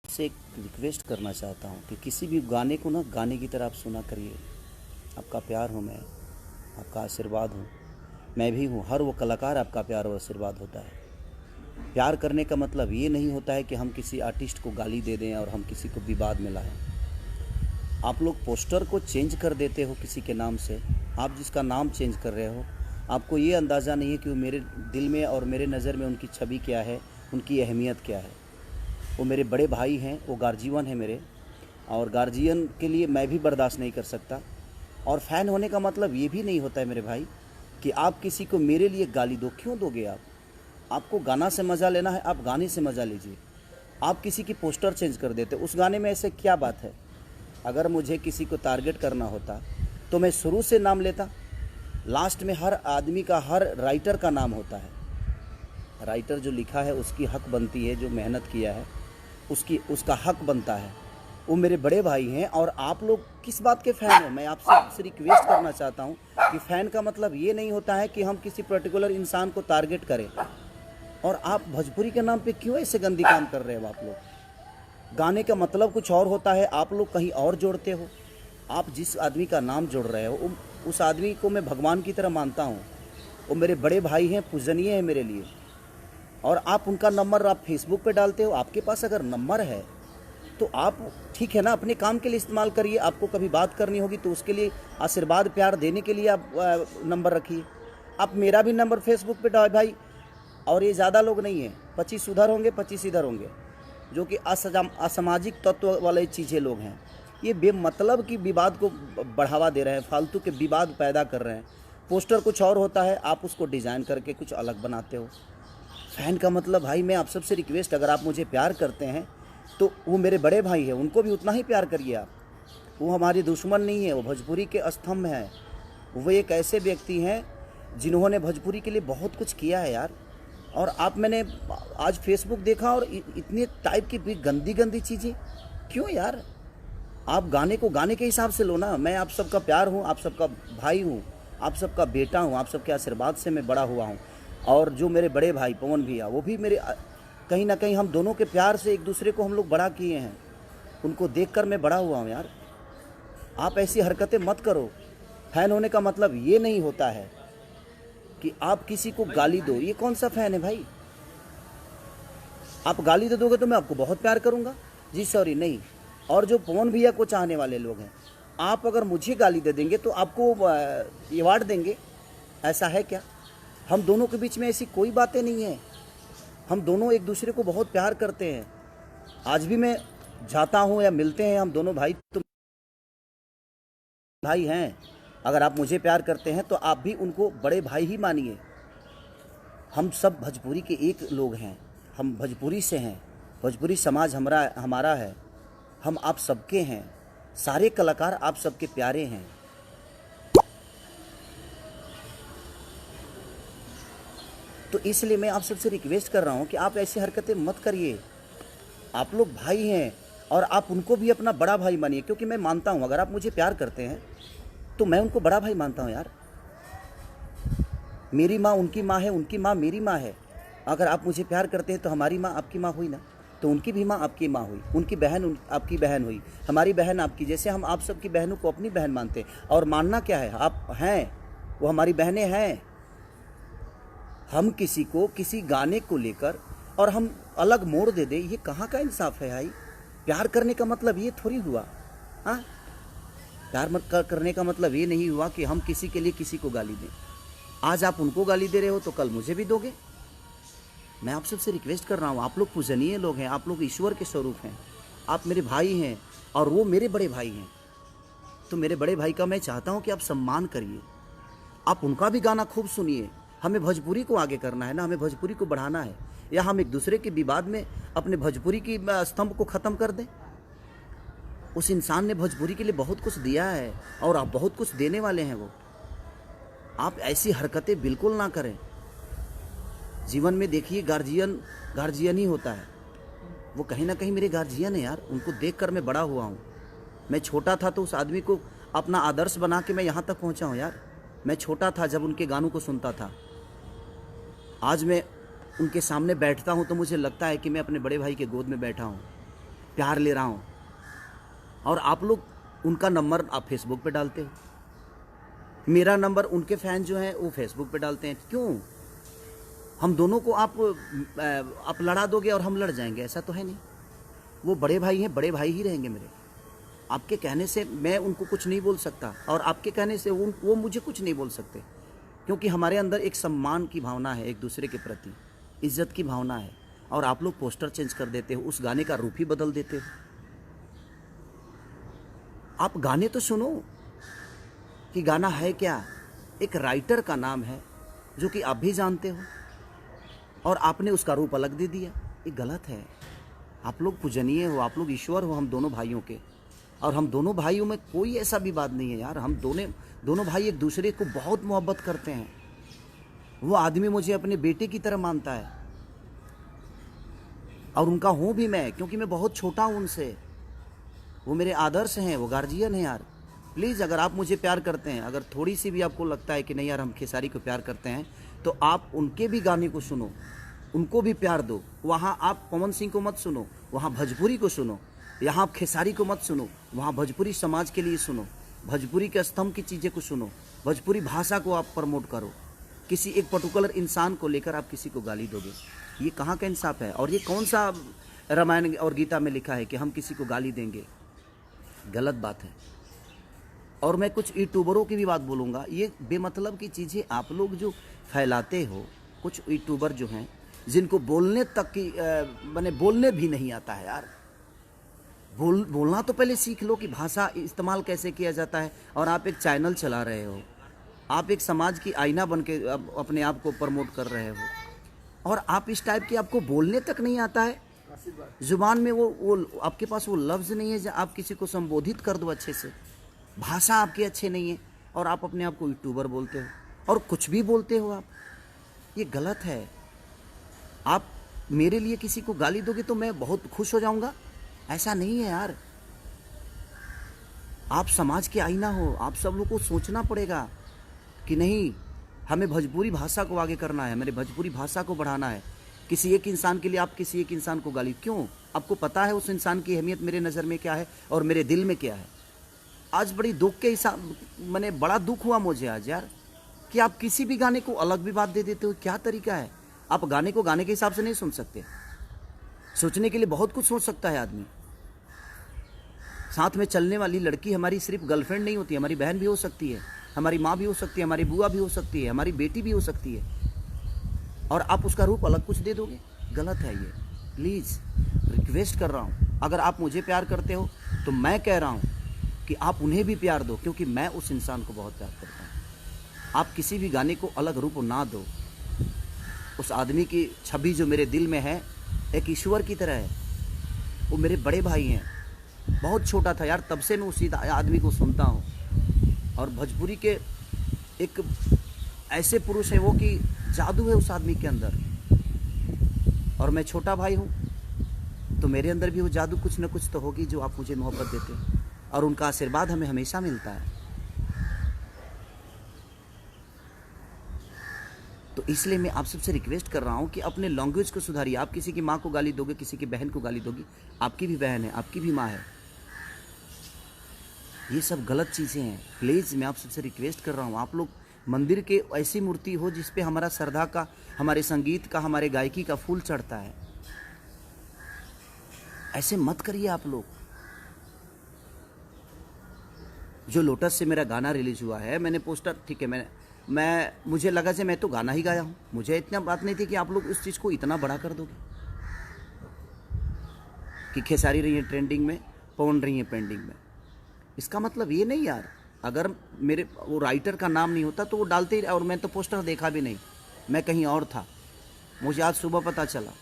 से एक रिक्वेस्ट करना चाहता हूँ कि किसी भी गाने को ना गाने की तरह आप सुना करिए। आपका प्यार हूँ मैं, आपका आशीर्वाद हूँ, मैं भी हूँ। हर वो कलाकार आपका प्यार और आशीर्वाद होता है। प्यार करने का मतलब ये नहीं होता है कि हम किसी आर्टिस्ट को गाली दे दें और हम किसी को विवाद में लाएं। आप लोग पोस्टर को चेंज कर देते हो किसी के नाम से। आप जिसका नाम चेंज कर रहे हो, आपको ये अंदाज़ा नहीं है कि वो मेरे दिल में और मेरे नज़र में उनकी छवि क्या है, उनकी अहमियत क्या है। वो मेरे बड़े भाई हैं, वो गार्जियन है मेरे, और गार्जियन के लिए मैं भी बर्दाश्त नहीं कर सकता। और फ़ैन होने का मतलब ये भी नहीं होता है मेरे भाई कि आप किसी को मेरे लिए गाली दो। क्यों दोगे आप? आपको गाना से मज़ा लेना है, आप गाने से मज़ा लीजिए। आप किसी की पोस्टर चेंज कर देते, उस गाने में ऐसे क्या बात है? अगर मुझे किसी को टारगेट करना होता तो मैं शुरू से नाम लेता। लास्ट में हर आदमी का, हर राइटर का नाम होता है। राइटर जो लिखा है उसकी हक बनती है, जो मेहनत किया है उसका हक बनता है। वो मेरे बड़े भाई हैं और आप लोग किस बात के फ़ैन हो? मैं आपसे रिक्वेस्ट करना चाहता हूँ कि फ़ैन का मतलब ये नहीं होता है कि हम किसी पर्टिकुलर इंसान को टारगेट करें। और आप भोजपुरी के नाम पे क्यों ऐसे गंदी काम कर रहे हो? आप लोग गाने का मतलब कुछ और होता है, आप लोग कहीं और जोड़ते हो। आप जिस आदमी का नाम जोड़ रहे हो उस आदमी को मैं भगवान की तरह मानता हूँ। वो मेरे बड़े भाई हैं, पूजनीय हैं मेरे लिए। और आप उनका नंबर आप फेसबुक पे डालते हो। आपके पास अगर नंबर है तो आप ठीक है ना, अपने काम के लिए इस्तेमाल करिए। आपको कभी बात करनी होगी तो उसके लिए आशीर्वाद प्यार देने के लिए आप नंबर रखिए। आप मेरा भी नंबर फेसबुक पे डाल भाई। और ये ज़्यादा लोग नहीं हैं, 25 उधर होंगे 25 इधर होंगे, जो कि असामाजिक तत्व वाले चीज़ें लोग हैं। ये बेमतलब की विवाद को बढ़ावा दे रहे हैं, फालतू के विवाद पैदा कर रहे हैं। पोस्टर कुछ और होता है, आप उसको डिज़ाइन करके कुछ अलग बनाते हो। फ़ैन का मतलब भाई, मैं आप सबसे रिक्वेस्ट, अगर आप मुझे प्यार करते हैं तो वो मेरे बड़े भाई हैं, उनको भी उतना ही प्यार करिए आप। वो हमारे दुश्मन नहीं है, वो भोजपुरी के स्तंभ हैं। वो एक ऐसे व्यक्ति हैं जिन्होंने भोजपुरी के लिए बहुत कुछ किया है यार। और आप, मैंने आज फेसबुक देखा और इतने टाइप की भी गंदी गंदी चीज़ें क्यों यार? आप गाने को गाने के हिसाब से लो ना। मैं आप सबका प्यार हूँ, आप सबका भाई हूँ, आप सबका बेटा हूँ, आप सबके आशीर्वाद से मैं बड़ा हुआ हूँ। और जो मेरे बड़े भाई पवन भैया, वो भी मेरे, कहीं ना कहीं हम दोनों के प्यार से एक दूसरे को हम लोग बड़ा किए हैं। उनको देखकर मैं बड़ा हुआ हूँ यार। आप ऐसी हरकतें मत करो। फ़ैन होने का मतलब ये नहीं होता है कि आप किसी को गाली दो। ये कौन सा फ़ैन है भाई? आप गाली दे दोगे तो मैं आपको बहुत प्यार करूँगा जी, सॉरी नहीं। और जो पवन भैया को चाहने वाले लोग हैं, आप अगर मुझे गाली दे देंगे तो आपको अवार्ड देंगे, ऐसा है क्या? हम दोनों के बीच में ऐसी कोई बातें नहीं है। हम दोनों एक दूसरे को बहुत प्यार करते हैं। आज भी मैं जाता हूँ या मिलते हैं, हम दोनों भाई तो भाई हैं। अगर आप मुझे प्यार करते हैं तो आप भी उनको बड़े भाई ही मानिए। हम सब भोजपुरी के एक लोग हैं, हम भोजपुरी से हैं, भोजपुरी समाज हमारा है, हम आप सबके हैं। सारे कलाकार आप सबके प्यारे हैं। तो इसलिए मैं आप सबसे रिक्वेस्ट कर रहा हूँ कि आप ऐसी हरकतें मत करिए। आप लोग भाई हैं और आप उनको भी अपना बड़ा भाई मानिए, क्योंकि मैं मानता हूँ अगर आप मुझे प्यार करते हैं तो मैं उनको बड़ा भाई मानता हूँ यार। मेरी माँ उनकी माँ है, उनकी माँ मेरी माँ है। अगर आप मुझे प्यार करते हैं तो हमारी माँ आपकी माँ हुई ना, तो उनकी भी माँ आपकी माँ हुई, उनकी बहन आपकी बहन हुई, हमारी बहन आपकी। जैसे हम आप सबकी बहनों को अपनी बहन मानते हैं। और मानना क्या है, आप हैं, वो हमारी बहनें हैं। हम किसी को किसी गाने को लेकर और हम अलग मोड़ दे दें, ये कहाँ का इंसाफ है भाई? प्यार करने का मतलब ये थोड़ी हुआ। हाँ, प्यार करने का मतलब ये नहीं हुआ कि हम किसी के लिए किसी को गाली दें। आज आप उनको गाली दे रहे हो तो कल मुझे भी दोगे। मैं आप सबसे रिक्वेस्ट कर रहा हूँ, आप लोग पूजनीय लोग हैं, आप लोग ईश्वर के स्वरूप हैं, आप मेरे भाई हैं और वो मेरे बड़े भाई हैं। तो मेरे बड़े भाई का मैं चाहता हूँ कि आप सम्मान करिए, आप उनका भी गाना खूब सुनिए। हमें भोजपुरी को आगे करना है ना, हमें भोजपुरी को बढ़ाना है। या हम एक दूसरे के विवाद में अपने भोजपुरी की स्तंभ को ख़त्म कर दें? उस इंसान ने भोजपुरी के लिए बहुत कुछ दिया है और आप बहुत कुछ देने वाले हैं। वो, आप ऐसी हरकतें बिल्कुल ना करें। जीवन में देखिए, गार्जियन ही होता है। वो कहीं ना कहीं मेरे गार्जियन है यार, उनको देखकर मैं बड़ा हुआ हूँ। मैं छोटा था तो उस आदमी को अपना आदर्श बना के मैं यहाँ तक पहुँचा हूँ यार। मैं छोटा था जब उनके गानों को सुनता था। आज मैं उनके सामने बैठता हूँ तो मुझे लगता है कि मैं अपने बड़े भाई के गोद में बैठा हूँ। प्यार ले रहा हूँ, और आप लोग उनका नंबर आप फेसबुक पे डालते हो, मेरा नंबर उनके फैन जो हैं वो फेसबुक पे डालते हैं। क्यों? हम दोनों को आप लड़ा दोगे और हम लड़ जाएंगे? ऐसा तो है नहीं। वो बड़े भाई हैं, बड़े भाई ही रहेंगे मेरे। आपके कहने से मैं उनको कुछ नहीं बोल सकता, और आपके कहने से वो मुझे कुछ नहीं बोल सकते, क्योंकि हमारे अंदर एक सम्मान की भावना है, एक दूसरे के प्रति इज्जत की भावना है। और आप लोग पोस्टर चेंज कर देते हो, उस गाने का रूप ही बदल देते हो। आप गाने तो सुनो कि गाना है क्या। एक राइटर का नाम है जो कि आप भी जानते हो, और आपने उसका रूप अलग दे दिया। ये गलत है। आप लोग पूजनीय हो, आप लोग ईश्वर हो हम दोनों भाइयों के, और हम दोनों भाइयों में कोई ऐसा विवाद नहीं है यार। हम दोनों भाई एक दूसरे को बहुत मोहब्बत करते हैं। वो आदमी मुझे अपने बेटे की तरह मानता है, और उनका हूँ भी मैं, क्योंकि मैं बहुत छोटा हूँ उनसे। वो मेरे आदर्श हैं, वो गार्जियन हैं यार। प्लीज़, अगर आप मुझे प्यार करते हैं, अगर थोड़ी सी भी आपको लगता है कि नहीं यार हम खेसारी को प्यार करते हैं, तो आप उनके भी गाने को सुनो, उनको भी प्यार दो। वहाँ आप पवन सिंह को मत सुनो, वहाँ भोजपुरी को सुनो। यहाँ आप खेसारी को मत सुनो, वहाँ भोजपुरी समाज के लिए सुनो, भोजपुरी के स्तंभ की चीज़ें को सुनो, भोजपुरी भाषा को आप प्रमोट करो। किसी एक पर्टिकुलर इंसान को लेकर आप किसी को गाली दोगे, ये कहाँ का इंसाफ है? और ये कौन सा रामायण और गीता में लिखा है कि हम किसी को गाली देंगे? गलत बात है। और मैं कुछ यूट्यूबरों की भी बात बोलूँगा। ये बेमतलब की चीज़ें आप लोग जो फैलाते हो, कुछ यूट्यूबर जो हैं जिनको बोलने तक की मैंने बोलने भी नहीं आता है यार। बोलना तो पहले सीख लो कि भाषा इस्तेमाल कैसे किया जाता है। और आप एक चैनल चला रहे हो, आप एक समाज की आईना बन के अपने आप को प्रमोट कर रहे हो, और आप इस टाइप की आपको बोलने तक नहीं आता है। जुबान में वो आपके पास वो लफ्ज़ नहीं है जो आप किसी को संबोधित कर दो अच्छे से। भाषा आपकी अच्छी नहीं है, और आप अपने आप को यूट्यूबर बोलते हो और कुछ भी बोलते हो आप। ये गलत है। आप मेरे लिए किसी को गाली दोगे तो मैं बहुत खुश हो जाऊंगा? ऐसा नहीं है यार। आप समाज के आईना हो, आप सब लोग को सोचना पड़ेगा कि नहीं, हमें भोजपुरी भाषा को आगे करना है, मेरे भोजपुरी भाषा को बढ़ाना है। किसी एक इंसान के लिए आप किसी एक इंसान को गाली क्यों? आपको पता है उस इंसान की अहमियत मेरे नज़र में क्या है और मेरे दिल में क्या है। आज बड़ी दुख के हिसाब मैंने बड़ा दुख हुआ मुझे आज यार, कि आप किसी भी गाने को अलग भी बात दे देते हो। क्या तरीका है? आप गाने को गाने के हिसाब से नहीं सुन सकते। सोचने के लिए बहुत कुछ सोच सकता है आदमी। साथ में चलने वाली लड़की हमारी सिर्फ गर्लफ्रेंड नहीं होती, हमारी बहन भी हो सकती है, हमारी माँ भी हो सकती है, हमारी बुआ भी हो सकती है, हमारी बेटी भी हो सकती है, और आप उसका रूप अलग कुछ दे दोगे? गलत है ये। प्लीज़ रिक्वेस्ट कर रहा हूँ, अगर आप मुझे प्यार करते हो तो मैं कह रहा हूँ कि आप उन्हें भी प्यार दो, क्योंकि मैं उस इंसान को बहुत प्यार करता हूँ। आप किसी भी गाने को अलग रूप ना दो। उस आदमी की छवि जो मेरे दिल में है एक ईश्वर की तरह है। वो मेरे बड़े भाई हैं। बहुत छोटा था यार, तब से मैं उसी आदमी को सुनता हूँ। और भोजपुरी के एक ऐसे पुरुष है वो कि जादू है उस आदमी के अंदर, और मैं छोटा भाई हूँ, तो मेरे अंदर भी वो जादू कुछ न कुछ तो होगी जो आप मुझे मोहब्बत देते हैं, और उनका आशीर्वाद हमें हमेशा मिलता है। तो इसलिए मैं आप सबसे रिक्वेस्ट कर रहा हूँ कि अपने लैंग्वेज को सुधारिए। आप किसी की माँ को गाली दोगे, किसी की बहन को गाली दोगी, आपकी भी बहन है, आपकी भी माँ है, ये सब गलत चीज़ें हैं। प्लीज़ मैं आप सबसे रिक्वेस्ट कर रहा हूँ, आप लोग मंदिर के ऐसी मूर्ति हो जिस पे हमारा श्रद्धा का, हमारे संगीत का, हमारे गायकी का फूल चढ़ता है। ऐसे मत करिए आप लोग। जो लोटस से मेरा गाना रिलीज हुआ है, मैंने पोस्टर, ठीक है, मुझे लगा कि मैं तो गाना ही गाया हूँ, मुझे इतना बात नहीं थी कि आप लोग उस चीज़ को इतना बड़ा कर दोगे कि खेसारी रही है ट्रेंडिंग में, पवन रही है पेंडिंग में। इसका मतलब ये नहीं यार, अगर मेरे वो राइटर का नाम नहीं होता तो वो डालते ही, और मैं तो पोस्टर देखा भी नहीं, मैं कहीं और था, मुझे आज सुबह पता चला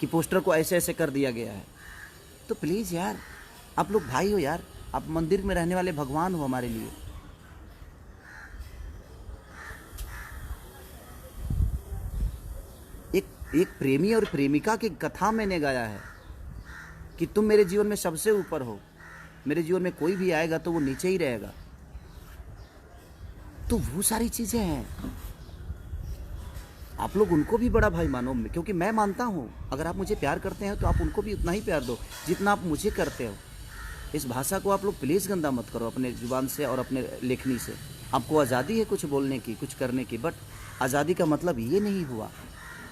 कि पोस्टर को ऐसे ऐसे कर दिया गया है। तो प्लीज़ यार, आप लोग भाई हो यार, आप मंदिर में रहने वाले भगवान हो हमारे लिए। एक प्रेमी और प्रेमिका की कथा मैंने गाया है कि तुम मेरे जीवन में सबसे ऊपर हो, मेरे जीवन में कोई भी आएगा तो वो नीचे ही रहेगा। तो वो सारी चीज़ें हैं। आप लोग उनको भी बड़ा भाई मानो, क्योंकि मैं मानता हूँ अगर आप मुझे प्यार करते हैं तो आप उनको भी उतना ही प्यार दो जितना आप मुझे करते हो। इस भाषा को आप लोग प्लीज़ गंदा मत करो अपने जुबान से और अपने लेखनी से। आपको आज़ादी है कुछ बोलने की, कुछ करने की, बट आज़ादी का मतलब ये नहीं हुआ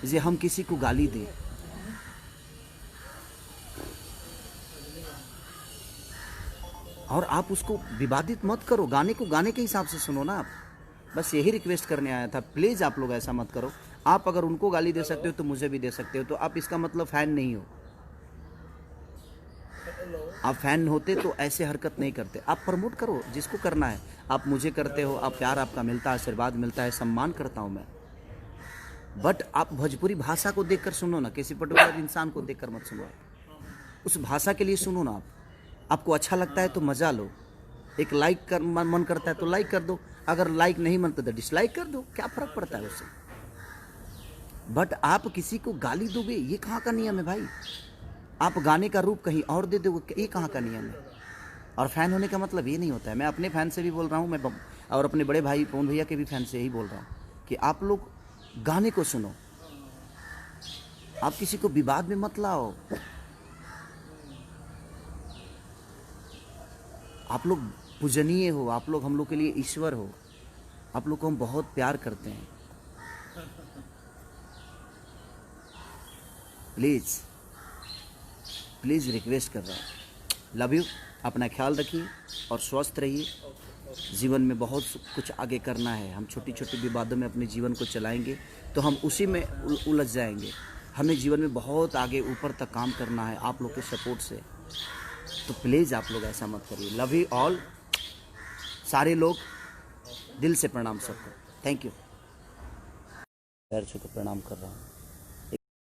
जे हम किसी को गाली दें। और आप उसको विवादित मत करो, गाने को गाने के हिसाब से सुनो ना आप। बस यही रिक्वेस्ट करने आया था, प्लीज़ आप लोग ऐसा मत करो। आप अगर उनको गाली दे सकते हो तो मुझे भी दे सकते हो, तो आप इसका मतलब फ़ैन नहीं हो। आप फ़ैन होते तो ऐसे हरकत नहीं करते। आप प्रमोट करो जिसको करना है, आप मुझे करते हो, आप प्यार आपका मिलता है, आशीर्वाद मिलता है, सम्मान करता हूँ मैं। बट आप भोजपुरी भाषा को देखकर सुनो ना, किसी पर्टिकुलर इंसान को देखकर मत सुनो। उस भाषा के लिए सुनो ना आप। आपको अच्छा लगता है तो मज़ा लो। एक लाइक कर मन करता है तो लाइक कर दो, अगर लाइक नहीं मनता तो डिसलाइक कर दो, क्या फ़र्क पड़ता है उससे। बट आप किसी को गाली दोगे, ये कहाँ का नियम है भाई। आप गाने का रूप कहीं और दे दोगे, ये कहाँ का नियम है। और फ़ैन होने का मतलब ये नहीं होता है। मैं अपने फ़ैन से भी बोल रहा हूँ, मैं और अपने बड़े भाई पवन भैया के भी फ़ैन से यही बोल रहा हूँ कि आप लोग गाने को सुनो, आप किसी को विवाद में मत लाओ। आप लोग पूजनीय हो, आप लोग हम लोग के लिए ईश्वर हो, आप लोग को हम बहुत प्यार करते हैं। प्लीज़ प्लीज़ रिक्वेस्ट कर रहा हूँ, लव यू। अपना ख्याल रखिए और स्वस्थ रहिए। जीवन में बहुत कुछ आगे करना है। हम छोटी छोटी विवादों में अपने जीवन को चलाएंगे तो हम उसी में उलझ जाएंगे। हमें जीवन में बहुत आगे ऊपर तक काम करना है आप लोग के सपोर्ट से। तो प्लीज़ आप लोग ऐसा मत करिए। लव यू ऑल, सारे लोग, दिल से प्रणाम सबको। Thank you. पैर छू के प्रणाम कर रहा हूँ।